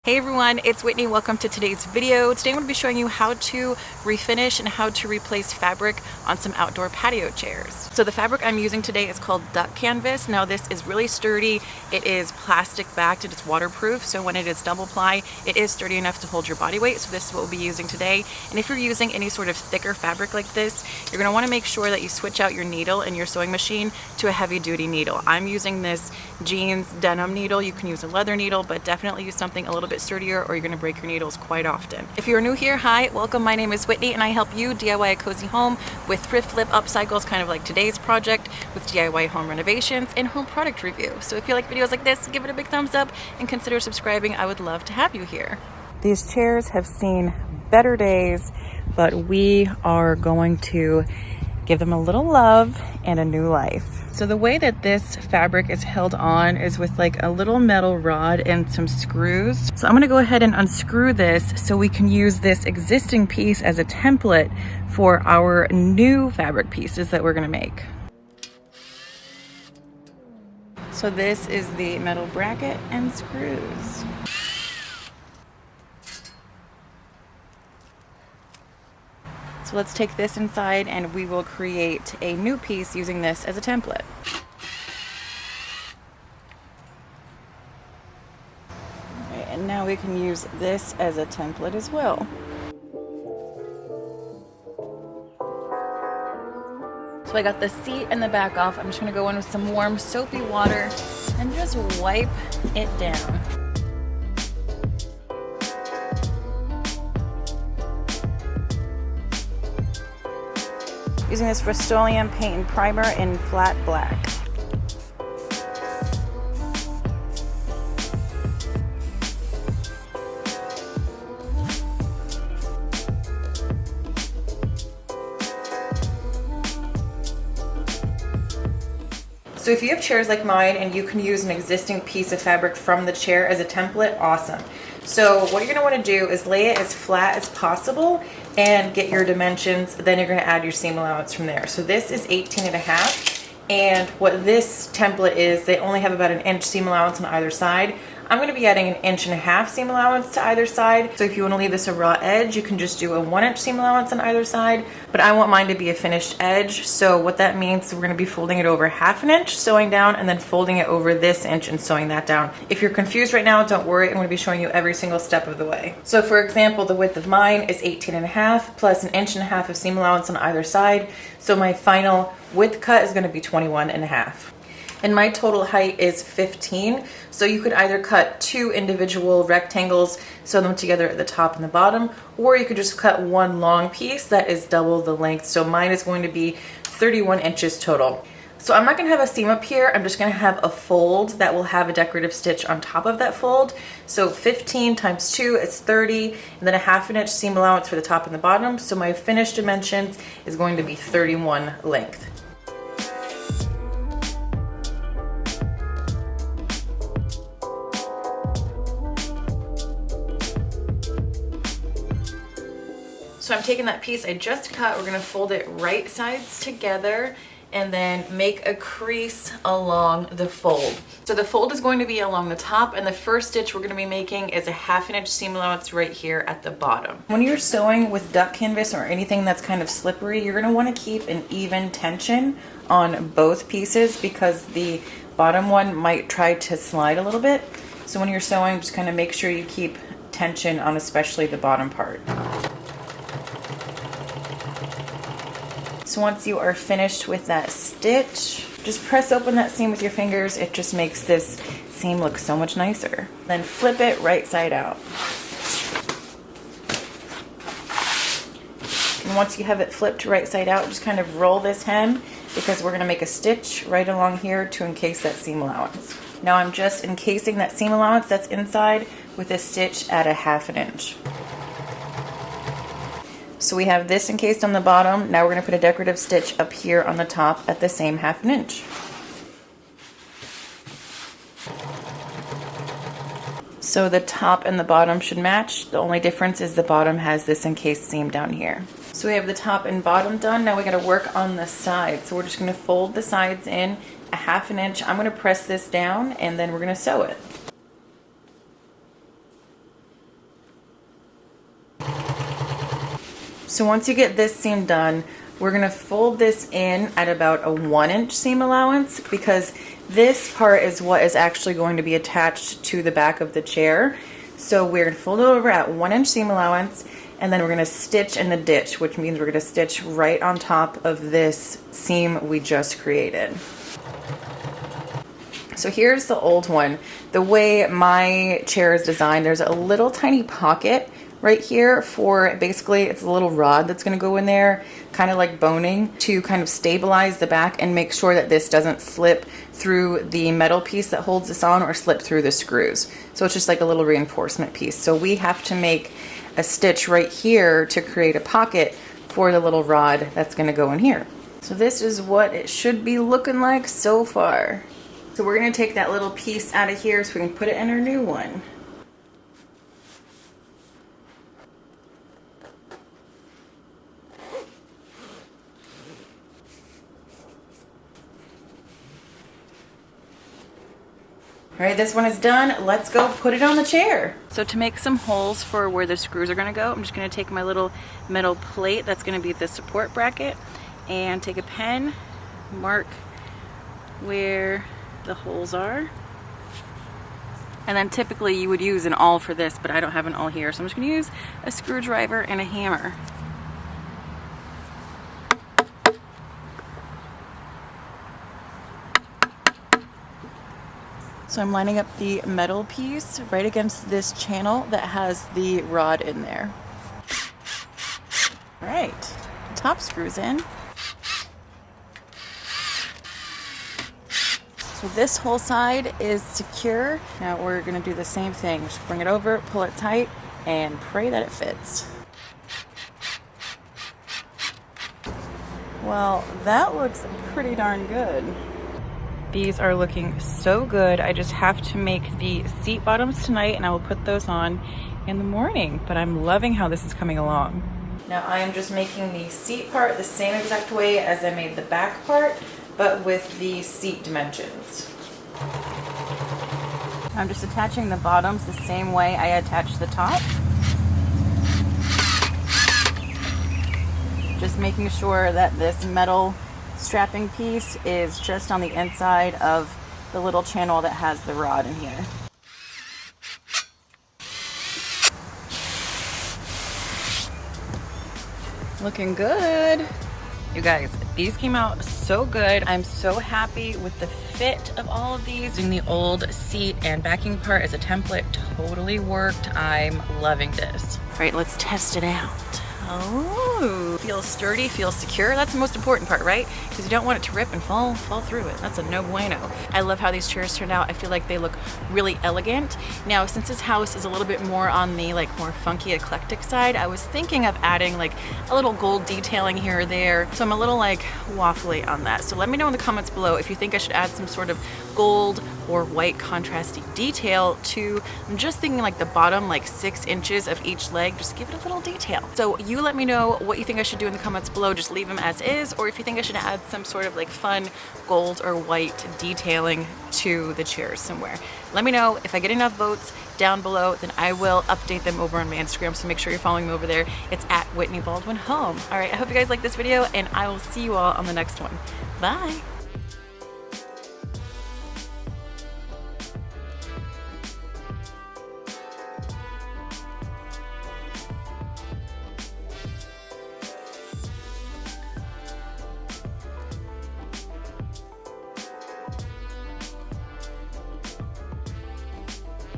Hey everyone, it's Whitney. Welcome to today's video. Today I'm going to be showing you how to refinish and how to replace fabric on some outdoor patio chairs. So the fabric I'm using today is called duck canvas. Now this is really sturdy. It is plastic backed and it's waterproof. So when it is double ply, it is sturdy enough to hold your body weight. So this is what we'll be using today. And if you're using any sort of thicker fabric like this, you're going to want to make sure that you switch out your needle in your sewing machine to a heavy duty needle. I'm using this jeans denim needle. You can use a leather needle, but definitely use something a little bit sturdier or you're going to break your needles quite often. If you're new here, hi, welcome. My name is Whitney and I help you DIY a cozy home with thrift, flip, upcycles, kind of like today's project with DIY home renovations and home product review. So if you like videos like this, give it a big thumbs up and consider subscribing. I would love to have you here. These chairs have seen better days, but we are going to give them a little love and a new life. So the way that this fabric is held on is with like a little metal rod and some screws. So I'm gonna go ahead and unscrew this so we can use this existing piece as a template for our new fabric pieces that we're gonna make. So this is the metal bracket and screws. So let's take this inside and we will create a new piece using this as a template. Okay, and now we can use this as a template as well. So I got the seat and the back off. I'm just gonna go in with some warm soapy water and just wipe it down. Using this Rust-Oleum paint and primer in flat black. So if you have chairs like mine and you can use an existing piece of fabric from the chair as a template, awesome. So what you're gonna wanna do is lay it as flat as possible and get your dimensions. Then you're gonna add your seam allowance from there. So this is 18.5. And what this template is, they only have about an inch seam allowance on either side. I'm gonna be adding an 1.5 inch seam allowance to either side. So if you wanna leave this a raw edge, you can just do a 1 inch seam allowance on either side, but I want mine to be a finished edge. So what that means is we're gonna be folding it over 1/2 inch, sewing down, and then folding it over this inch and sewing that down. If you're confused right now, don't worry, I'm gonna be showing you every single step of the way. So for example, the width of mine is 18.5 plus an 1.5 inch of seam allowance on either side. So my final width cut is gonna be 21.5. And my total height is 15, so you could either cut 2 individual rectangles, sew them together at the top and the bottom, or you could just cut one long piece that is double the length. So mine is going to be 31 inches total. So I'm not gonna have a seam up here, I'm just gonna have a fold that will have a decorative stitch on top of that fold. So 15 times 2 is 30, and then a 1/2 inch seam allowance for the top and the bottom. So my finished dimensions is going to be 31 length. So I'm taking that piece I just cut, we're gonna fold it right sides together and then make a crease along the fold. So the fold is going to be along the top, and the first stitch we're gonna be making is a 1/2 inch seam allowance right here at the bottom. When you're sewing with duck canvas or anything that's kind of slippery, you're gonna wanna keep an even tension on both pieces because the bottom one might try to slide a little bit. So when you're sewing, just kind of make sure you keep tension on especially the bottom part. So once you are finished with that stitch, just press open that seam with your fingers. It just makes this seam look so much nicer. Then flip it right side out. And once you have it flipped right side out, just kind of roll this hem because we're gonna make a stitch right along here to encase that seam allowance. Now I'm just encasing that seam allowance that's inside with a stitch at a 1/2 inch. So we have this encased on the bottom. Now we're gonna put a decorative stitch up here on the top at the same 1/2 inch. So the top and the bottom should match. The only difference is the bottom has this encased seam down here. So we have the top and bottom done. Now we gotta work on the sides. So we're just gonna fold the sides in a 1/2 inch. I'm gonna press this down and then we're gonna sew it. So once you get this seam done, we're gonna fold this in at about a 1-inch seam allowance, because this part is what is actually going to be attached to the back of the chair. So we're gonna fold it over at 1-inch seam allowance, and then we're gonna stitch in the ditch, which means we're gonna stitch right on top of this seam we just created. So here's the old one. The way my chair is designed, there's a little tiny pocket right here for, basically it's a little rod that's going to go in there, kind of like boning, to kind of stabilize the back and make sure that this doesn't slip through the metal piece that holds this on or slip through the screws. So it's just like a little reinforcement piece. So we have to make a stitch right here to create a pocket for the little rod that's going to go in here. So this is what it should be looking like so far. So we're going to take that little piece out of here so we can put it in our new one. All right, this one is done. Let's go put it on the chair. So to make some holes for where the screws are gonna go, I'm just gonna take my little metal plate that's gonna be the support bracket and take a pen, mark where the holes are. And then typically you would use an awl for this, but I don't have an awl here. So I'm just gonna use a screwdriver and a hammer. So I'm lining up the metal piece right against this channel that has the rod in there. All right, top screws in. So this whole side is secure. Now we're gonna do the same thing. Just bring it over, pull it tight, and pray that it fits. Well, that looks pretty darn good. These are looking so good. I just have to make the seat bottoms tonight and I will put those on in the morning, but I'm loving how this is coming along. Now I am just making the seat part the same exact way as I made the back part, but with the seat dimensions. I'm just attaching the bottoms the same way I attached the top. Just making sure that this metal strapping piece is just on the inside of the little channel that has the rod in here. Looking good. You guys, these came out so good. I'm so happy with the fit of all of these. Using the old seat and backing part as a template totally worked. I'm loving this. All right, let's test it out. Oh, feels sturdy, feels secure. That's the most important part, right? Because you don't want it to rip and fall through it. That's a no bueno. I love how these chairs turned out. I feel like they look really elegant. Now, since this house is a little bit more on the more funky, eclectic side, I was thinking of adding like a little gold detailing here or there. So I'm a little like waffly on that. So let me know in the comments below if you think I should add some sort of gold or white contrasty detail to, I'm just thinking like the bottom 6 inches of each leg, just give it a little detail. So you let me know what you think I should do in the comments below. Just leave them as is, or if you think I should add some sort of fun gold or white detailing to the chairs somewhere. Let me know. If I get enough votes down below, then I will update them over on my Instagram, so make sure you're following me over there. It's at Whitney Baldwin Home. All right, I hope you guys like this video, and I will see you all on the next one. Bye.